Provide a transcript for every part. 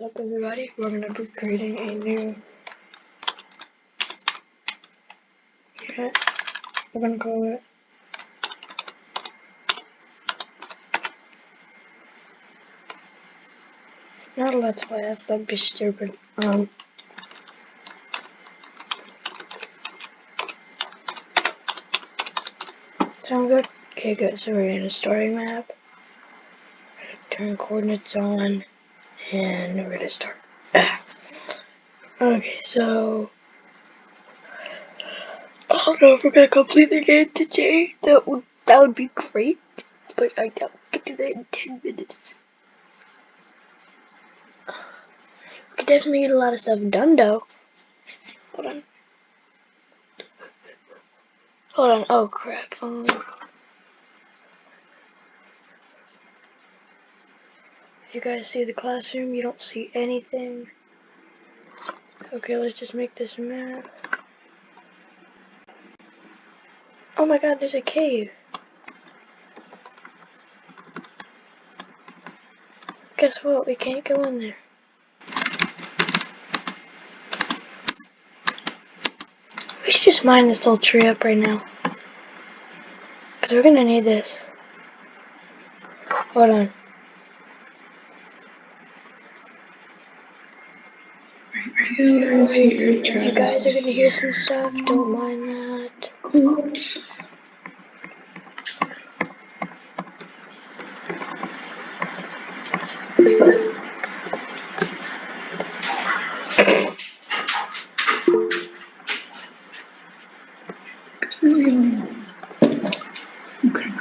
What's up, everybody? We're going to be creating a new unit. We're going to call it not a Let's Play, that'd be stupid. Sound good? Okay, good. So we're in a starting map. We're going to turn coordinates on, and we're going to start. Okay, so I don't know if we're going to complete the game today. That would be great, but I doubt we can do that in 10 minutes. We could definitely get a lot of stuff done, though. Hold on. Oh, crap. If you guys see the classroom, you don't see anything. Okay, let's just make this map. Oh my god, there's a cave. Guess what? We can't go in there. We should just mine this whole tree up right now. Because we're gonna need this. Hold on. You guys are gonna hear some stuff, don't mind that. Cool. Okay.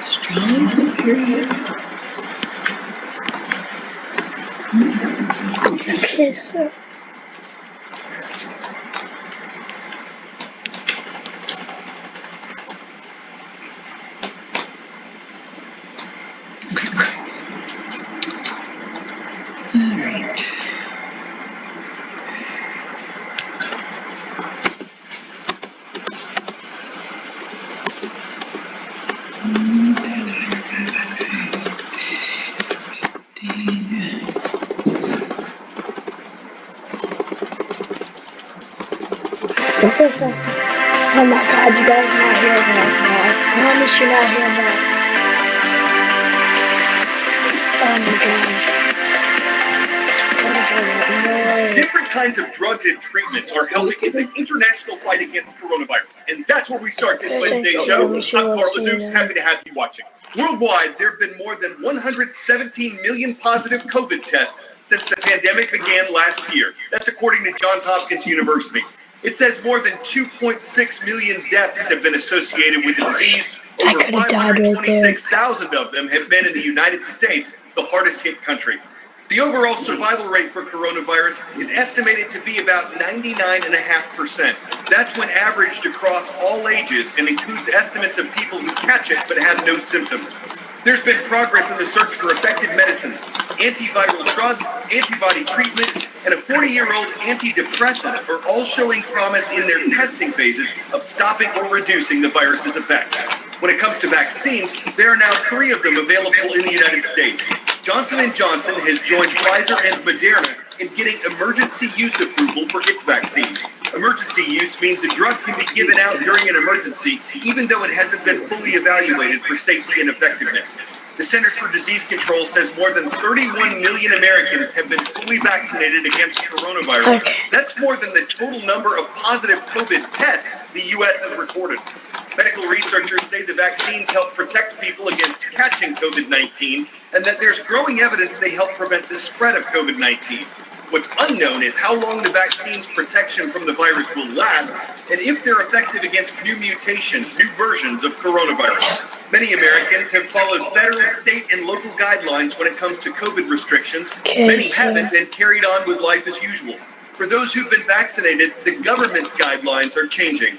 Strong's up here yet? Okay, so Alright. oh my god, you guys are not hearing that. I promise you're not hearing that. Oh my god. Different kinds of drugs and treatments are helping in the international fight against coronavirus. And that's where we start this Wednesday show. I'm Carl Zeus, happy to have you watching. Worldwide, there have been more than 117 million positive COVID tests since the pandemic began last year. That's according to Johns Hopkins University. It says more than 2.6 million deaths have been associated with the disease. Over 526,000 of them have been in the United States, the hardest hit country. The overall survival rate for coronavirus is estimated to be about 99.5%. That's when averaged across all ages and includes estimates of people who catch it but have no symptoms. There's been progress in the search for effective medicines, antiviral drugs, antibody treatments, and a 40-year-old antidepressant are all showing promise in their testing phases of stopping or reducing the virus's effects. When it comes to vaccines, there are now 3 of them available in the United States. Johnson & Johnson has joined Pfizer and Moderna in getting emergency use approval for its vaccine. Emergency use means a drug can be given out during an emergency, even though it hasn't been fully evaluated for safety and effectiveness. The Centers for Disease Control says more than 31 million Americans have been fully vaccinated against coronavirus. That's more than the total number of positive COVID tests the U.S. has recorded. Medical researchers say the vaccines help protect people against catching COVID-19, and that there's growing evidence they help prevent the spread of COVID-19. What's unknown is how long the vaccine's protection from the virus will last, and if they're effective against new mutations, new versions of coronavirus. Many Americans have followed federal, state, and local guidelines when it comes to COVID restrictions. Many haven't and carried on with life as usual. For those who've been vaccinated, the government's guidelines are changing.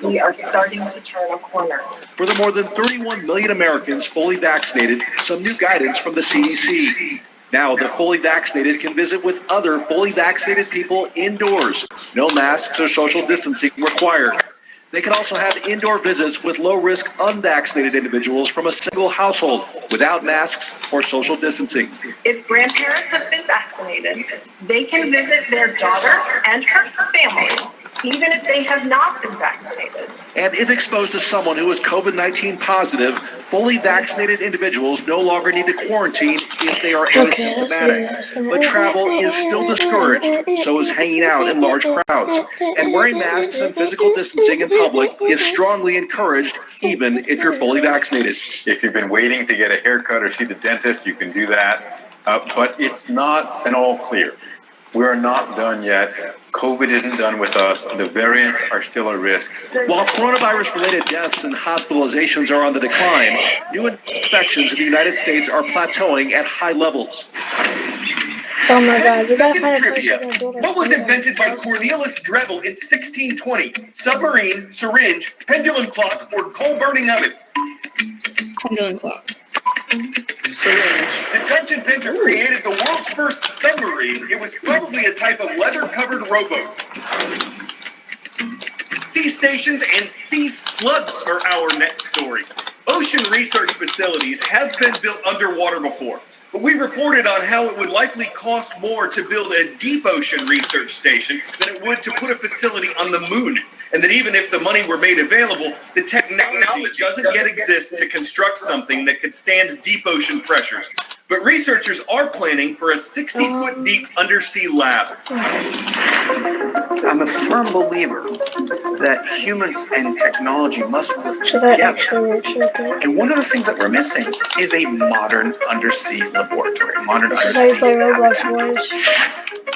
We are starting to turn a corner. For the more than 31 million Americans fully vaccinated, some new guidance from the CDC. Now, the fully vaccinated can visit with other fully vaccinated people indoors. No masks or social distancing required. They can also have indoor visits with low-risk unvaccinated individuals from a single household without masks or social distancing. If grandparents have been vaccinated, they can visit their daughter and her family, even if they have not been vaccinated. And if exposed to someone who is COVID-19 positive, fully vaccinated individuals no longer need to quarantine if they are asymptomatic. But travel is still discouraged, so is hanging out in large crowds. And wearing masks and physical distancing in public is strongly encouraged, even if you're fully vaccinated. If you've been waiting to get a haircut or see the dentist, you can do that. But it's not an all clear. We're not done yet. COVID isn't done with us. The variants are still a risk. While coronavirus-related deaths and hospitalizations are on the decline, new infections in the United States are plateauing at high levels. Oh my god, we gotta 10-second find a trivia. person to do What was invented by Cornelius Drebbel in 1620? Submarine, syringe, pendulum clock, or coal-burning oven? Pendulum clock. The Dutch inventor created the world's first submarine. It was probably a type of leather-covered rowboat. Sea stations and sea slugs are our next story. Ocean research facilities have been built underwater before, but we reported on how it would likely cost more to build a deep ocean research station than it would to put a facility on the moon. And that even if the money were made available, the technology doesn't yet exist to construct something that could stand deep ocean pressures. But researchers are planning for a 60-foot deep undersea lab. I'm a firm believer that humans and technology must work So that together. actually works okay. And one of the things that we're missing is a modern undersea laboratory, modern This is how you undersea play Roblox, habitat. boys.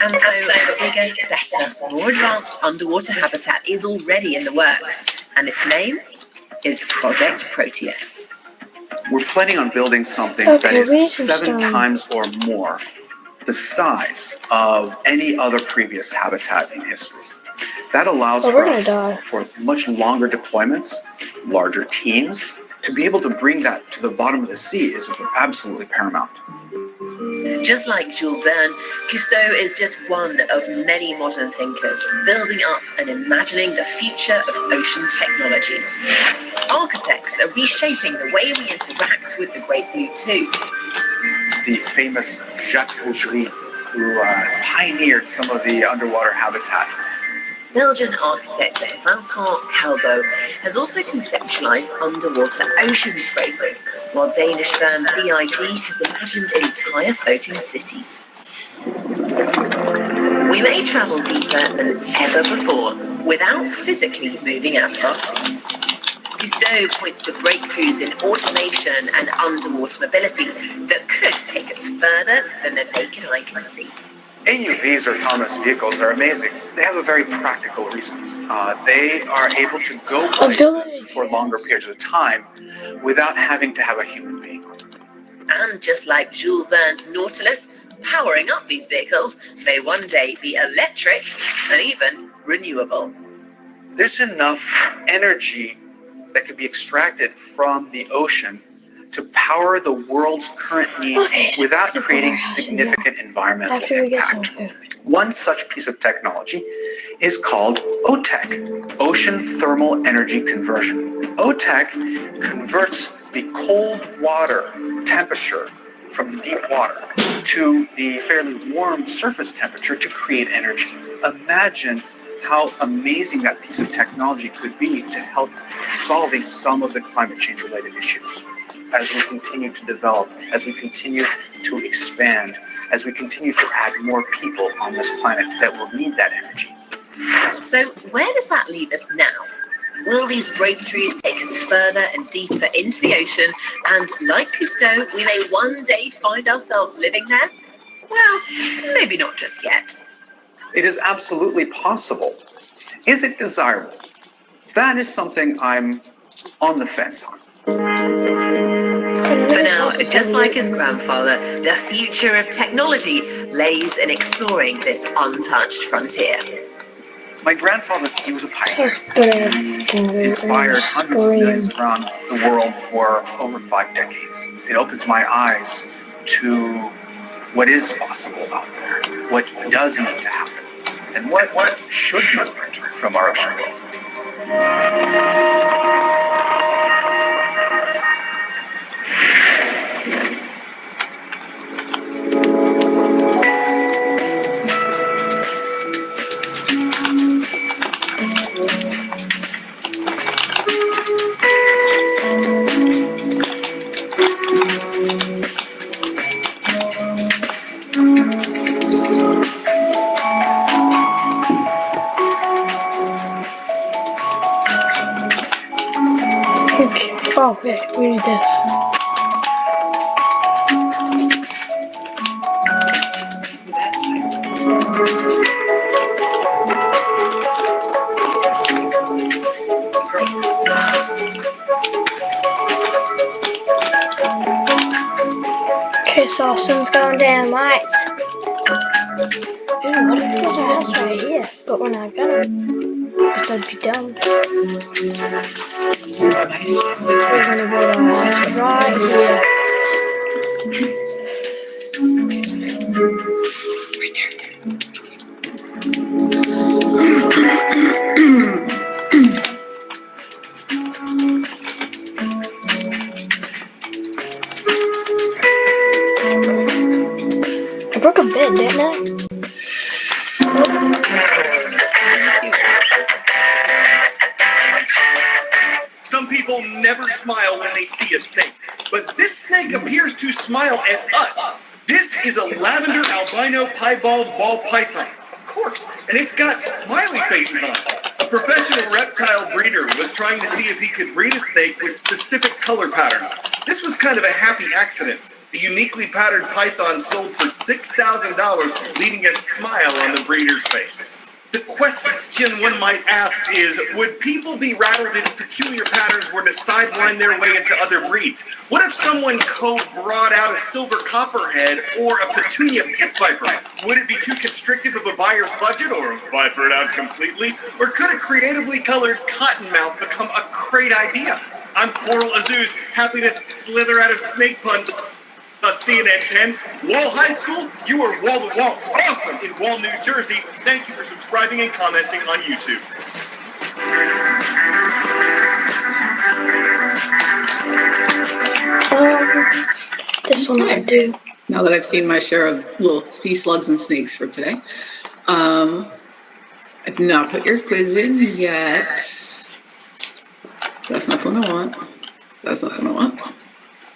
And so a bigger, better, more advanced underwater habitat is already in the works, and its name is Project Proteus. We're planning on building something Okay, that we need is some 7 stone. times or more the size of any other previous habitat in history. That allows Oh, for we're gonna us die. for much longer deployments, larger teams. To be able to bring that to the bottom of the sea is absolutely paramount. Just like Jules Verne, Cousteau is just one of many modern thinkers building up and imagining the future of ocean technology. Architects are reshaping the way we interact with the Great Blue too. The famous Jacques Rougerie, who pioneered some of the underwater habitats. Belgian architect Vincent Calvo has also conceptualized underwater ocean scrapers, while Danish firm BIG has imagined entire floating cities. We may travel deeper than ever before without physically moving out of our seats. Cousteau points to breakthroughs in automation and underwater mobility that could take us further than the naked eye can see. AUVs, or autonomous vehicles, are amazing. They have a very practical reason. They are able to go places for longer periods of time without having to have a human being on them. And just like Jules Verne's Nautilus, powering up these vehicles may one day be electric and even renewable. There's enough energy that can be extracted from the ocean to power the world's current needs without creating significant environmental After we get some impact. food. One such piece of technology is called OTEC, Ocean Thermal Energy Conversion. OTEC converts the cold water temperature from the deep water to the fairly warm surface temperature to create energy. Imagine how amazing that piece of technology could be to help solving some of the climate change related issues. As we continue to develop, as we continue to expand, as we continue to add more people on this planet that will need that energy. So where does that leave us now? Will these breakthroughs take us further and deeper into the ocean, and like Cousteau, we may one day find ourselves living there? Well, maybe not just yet. It is absolutely possible. Is it desirable? That is something I'm on the fence on. For now, just like his grandfather, the future of technology lays in exploring this untouched frontier. My grandfather, he was a pioneer. He inspired hundreds of millions around the world for over 5 decades. It opens my eyes to what is possible out there, what does need to happen, and what should be learned from our ocean world. Okay. Oh, wait, we need this. Okay, so Austin's going down lights. Ooh, what if we built our house right here? But we're not gonna, because that'd be dumb. We're gonna build our house right here. I broke a bed, didn't I? Some people never smile when they see a snake, but this snake appears to smile at us. This is a lavender albino piebald ball python, of course, and it's got smiley faces on it. A professional reptile breeder was trying to see if he could breed a snake with specific color patterns. This was kind of a happy accident. The uniquely patterned python sold for $6,000, leaving a smile on the breeder's face. The question one might ask is, would people be rattled if peculiar patterns were to sideline their way into other breeds? What if someone brought out a silver copperhead or a petunia pit viper? Would it be too constrictive of a buyer's budget, or viper it out completely? Or could a creatively colored cottonmouth become a great idea? I'm Coral Azuz, happy to slither out of snake puns. CNN 10. Wall High School, you are wall to wall awesome in Wall, New Jersey. Thank you for subscribing and commenting on YouTube. This one I do. Now that I've seen my share of little sea slugs and snakes for today, I've not put your quiz in yet. That's not what I want. That's not what I want.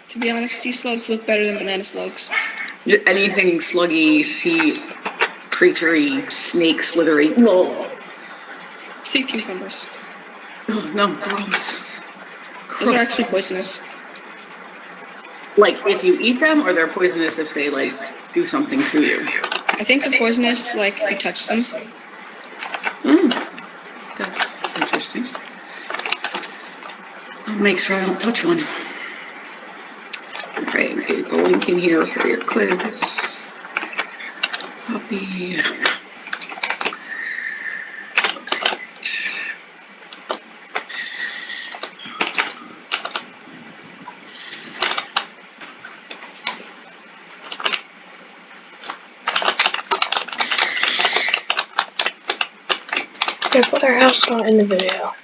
To be honest, sea slugs look better than banana slugs. Anything sluggy, sea creaturey, snake slithery. Whoa. Sea cucumbers. Oh, no, gross. Those are actually poisonous. Like, if you eat them, or they're poisonous if they, like, do something to you? I think they're poisonous, like, if you touch them. That's interesting. I'll make sure I don't touch one. Alright, get the link in here for your quiz. Copy. Gonna put our house on in the video.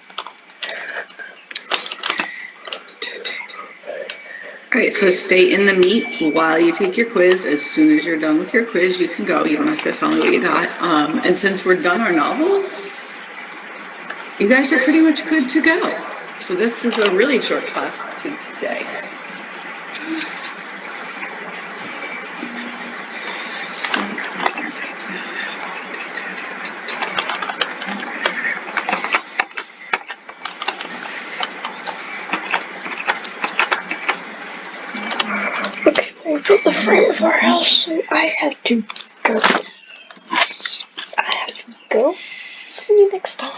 Alright, so stay in the meet while you take your quiz. As soon as you're done with your quiz, you can go. You don't have to tell me what you got. And since we're done our novels, you guys are pretty much good to go. So this is a really short class today. We built the frame of our house, so I have to go. See you next time.